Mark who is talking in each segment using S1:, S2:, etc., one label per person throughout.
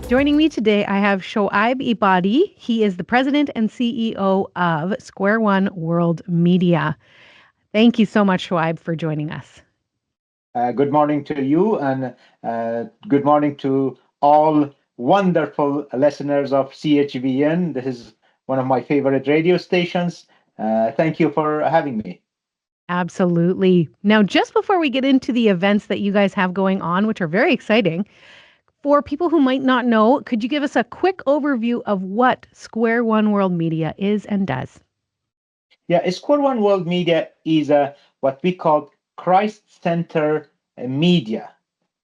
S1: Joining me today, I have Shoaib Ebadi. He is the president and CEO of Square One World Media. Thank you so much, Shoaib, for joining us.
S2: Good morning to you, and good morning to all wonderful listeners of CHVN. This is one of my favorite radio stations. Thank you for having me.
S1: Absolutely. Now, just before we get into the events that you guys have going on, which are very exciting, for people who might not know, could you give us a quick overview of what Square One World Media is and does?
S2: Yeah, Square One World Media is what we call Christ Center Media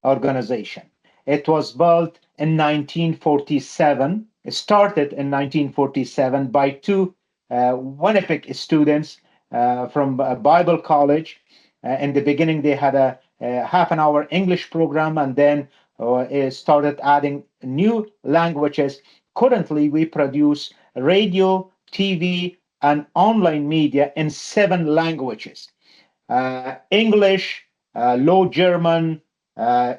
S2: organization. It was built in 1947. It started in 1947 by two Winnipeg students from a Bible college. In the beginning, they had a half an hour English program, and then it started adding new languages. Currently, we produce radio, TV, and online media in 7 languages: English, Low German,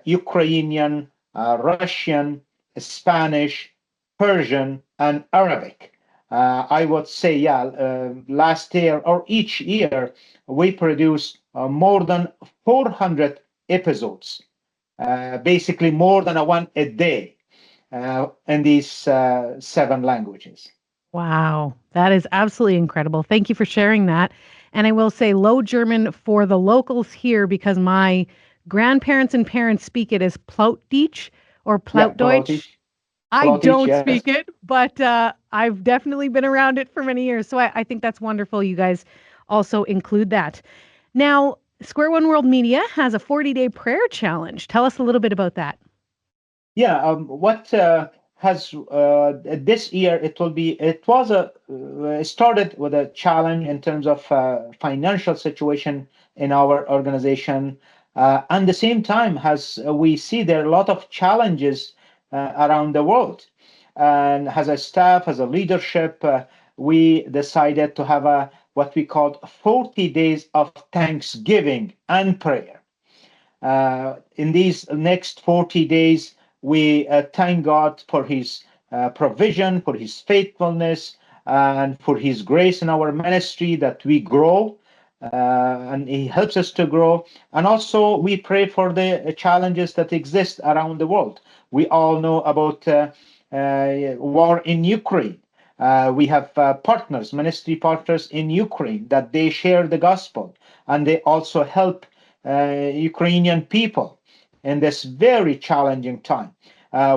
S2: Ukrainian, Russian, Spanish, Persian, and Arabic. I would say, yeah, last year or each year, we produce more than 400 episodes, basically more than one a day in these 7 languages.
S1: Wow, that is absolutely incredible. Thank you for sharing that. And I will say Low German for the locals here because my grandparents and parents speak it as Plautdeutsch or
S2: Yeah,
S1: Plautdeutsch. I
S2: Plotich,
S1: don't
S2: yes.
S1: speak it, but I've definitely been around it for many years. So I think that's wonderful. You guys also include that. Now, Square One World Media has a 40-day prayer challenge. Tell us a little bit about that.
S2: Yeah, what has this year it was a started with a challenge in terms of financial situation in our organization. And the same time, as we see there are a lot of challenges around the world, and as a staff, as a leadership, we decided to have a what we called 40 days of thanksgiving and prayer. In these next 40 days, we thank God for His provision, for His faithfulness, and for His grace in our ministry that we grow. And He helps us to grow. And also, we pray for the challenges that exist around the world. We all know about war in Ukraine. We have partners, ministry partners in Ukraine, that they share the gospel and they also help Ukrainian people in this very challenging time.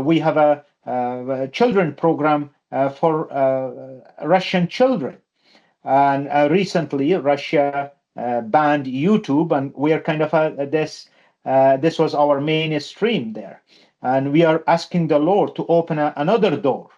S2: We have a children program for Russian children. And recently, Russia banned YouTube, and we are kind of this. This was our mainstream there, and we are asking the Lord to open another door,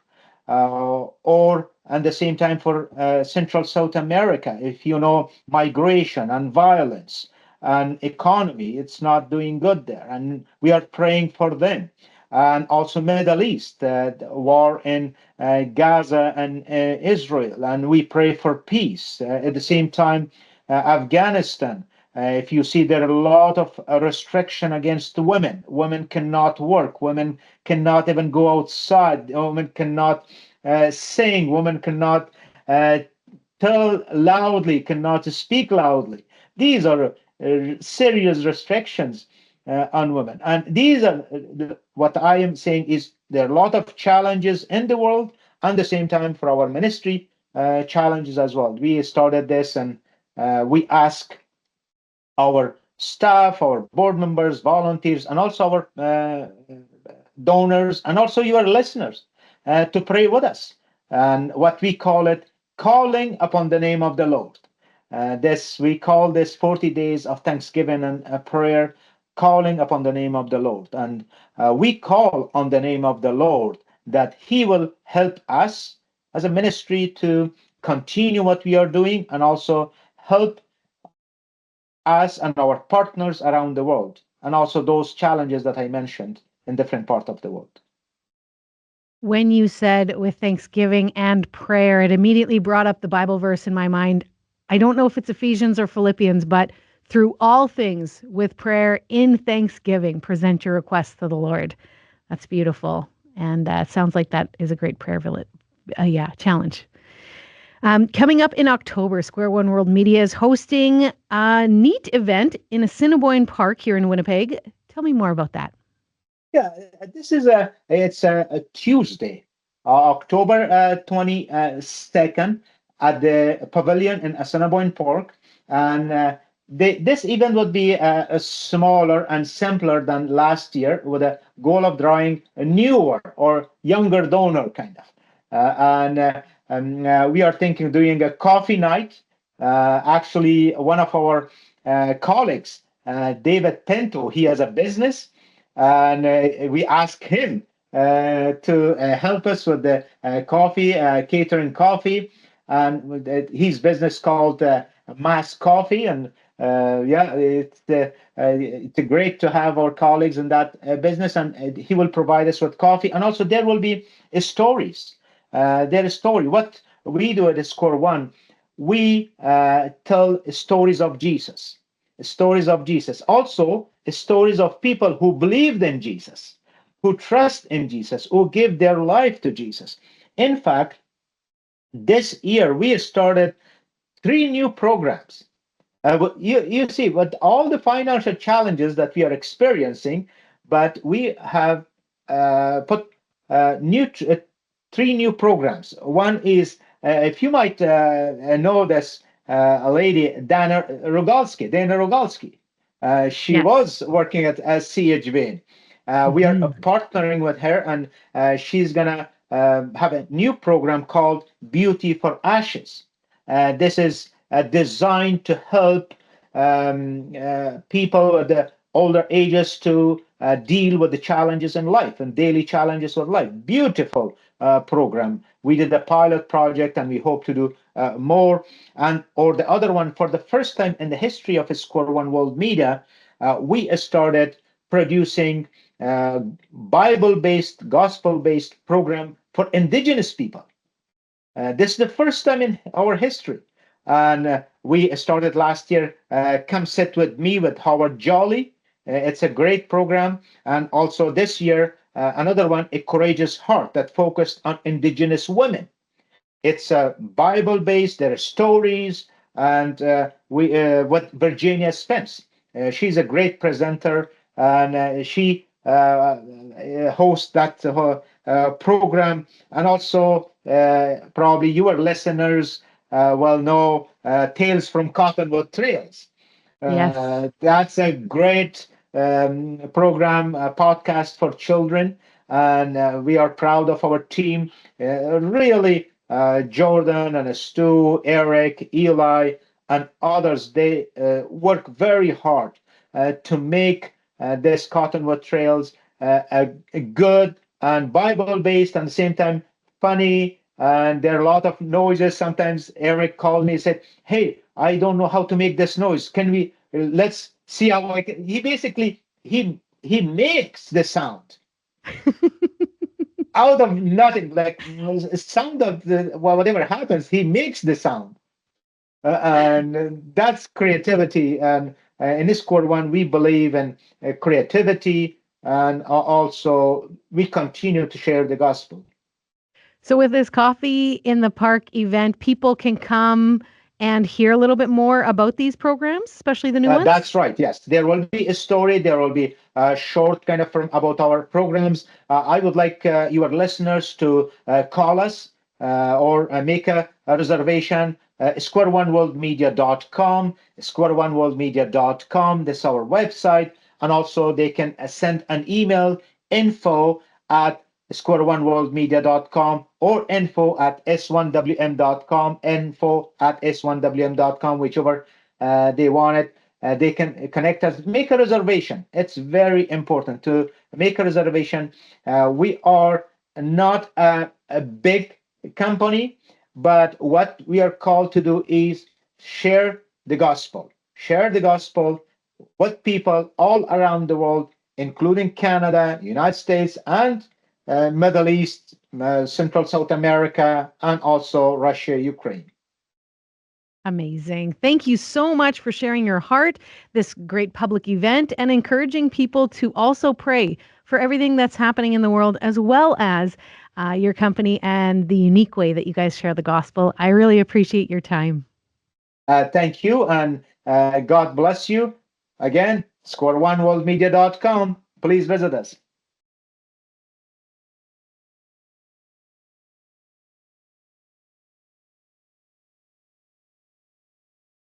S2: or at the same time for Central South America. If you know migration and violence and economy, it's not doing good there, and we are praying for them. And also Middle East, the war in Gaza and Israel, and we pray for peace. At the same time, Afghanistan. If you see, there are a lot of restriction against women. Women cannot work. Women cannot even go outside. Women cannot sing. Women cannot tell loudly. Cannot speak loudly. These are serious restrictions on women. And these are what I am saying is there are a lot of challenges in the world, and the same time for our ministry challenges as well. We started this, and we ask our staff, our board members, volunteers, and also our donors, and also your listeners to pray with us. And what we call it, calling upon the name of the Lord. This we call this 40 days of thanksgiving and prayer, calling upon the name of the Lord. And we call on the name of the Lord that He will help us as a ministry to continue what we are doing and also help us and our partners around the world, and also those challenges that I mentioned in different parts of the world.
S1: When you said with thanksgiving and prayer, it immediately brought up the Bible verse in my mind. I don't know if it's Ephesians or Philippians, but through all things with prayer in thanksgiving, present your requests to the Lord. That's beautiful. And it sounds like that is a great prayer village. Yeah, challenge. Coming up in October, Square One World Media is hosting a neat event in Assiniboine Park here in Winnipeg. Tell me more about that.
S2: Yeah, this is a Tuesday, October 22nd at the Pavilion in Assiniboine Park, and this event would be smaller and simpler than last year, with a goal of drawing a newer or younger donor kind of. We are thinking doing a coffee night. Actually, one of our colleagues, David Pinto, he has a business, and we asked him to help us with the coffee, catering coffee, and with his business called Mass Coffee. And yeah, it's great to have our colleagues in that business, and he will provide us with coffee, and also there will be stories. There is story. What we do at Score One, we tell stories of Jesus, stories of Jesus. Also, stories of people who believed in Jesus, who trust in Jesus, who give their life to Jesus. In fact, this year we started three new programs. You see, with all the financial challenges that we are experiencing, but we have put three new programs. One is, if you might know this, a lady, Dana Rogalski. She
S1: Yes.
S2: was working at CHB. We are
S1: Hmm.
S2: partnering with her, and she's gonna have a new program called Beauty for Ashes. This is designed to help people at the older ages to deal with the challenges in life and daily challenges of life. Beautiful program. We did a pilot project, and we hope to do more. And or the other one, for the first time in the history of Square One World Media, we started producing Bible-based, gospel-based program for Indigenous people. This is the first time in our history. And we started last year, Come Sit With Me with Howard Jolly. It's a great program. And also this year, another one, A Courageous Heart, that focused on Indigenous women. It's Bible based. There are stories, and we with Virginia Spence. She's a great presenter, and she hosts that program. And also, probably your listeners will know Tales from Cottonwood Trails.
S1: Yes.
S2: That's a great program, podcast for children, and we are proud of our team. Really, Jordan and Stu, Eric, Eli, and others, they work very hard to make this Cottonwood Trails a good and Bible-based, and at the same time funny. And there are a lot of noises. Sometimes Eric called me and said, "Hey, I don't know how to make this noise. Can we? Let's see how I can." He basically he makes the sound out of nothing, like sound of the well, whatever happens, he makes the sound, and that's creativity. And in this Square One, we believe in creativity, and also we continue to share the gospel.
S1: So with this coffee in the park event, people can come and hear a little bit more about these programs, especially the new ones?
S2: That's right. Yes, there will be a story. There will be a short kind of from about our programs. I would like your listeners to call us or make a reservation. Square1worldmedia.com, square1worldmedia.com. This is our website, and also they can send an email, info at square1worldmedia.com, or info at s1wm.com, info at s1wm.com, whichever they want it. They can connect us, make a reservation. It's very important to make a reservation. We are not a big company, but what we are called to do is share the gospel. Share the gospel with people all around the world, including Canada, United States, and Middle East, Central South America, and also Russia, Ukraine.
S1: Amazing. Thank you so much for sharing your heart, this great public event, and encouraging people to also pray for everything that's happening in the world, as well as your company and the unique way that you guys share the gospel. I really appreciate your time.
S2: Thank you, and God bless you. Again, square1worldmedia.com. Please visit us.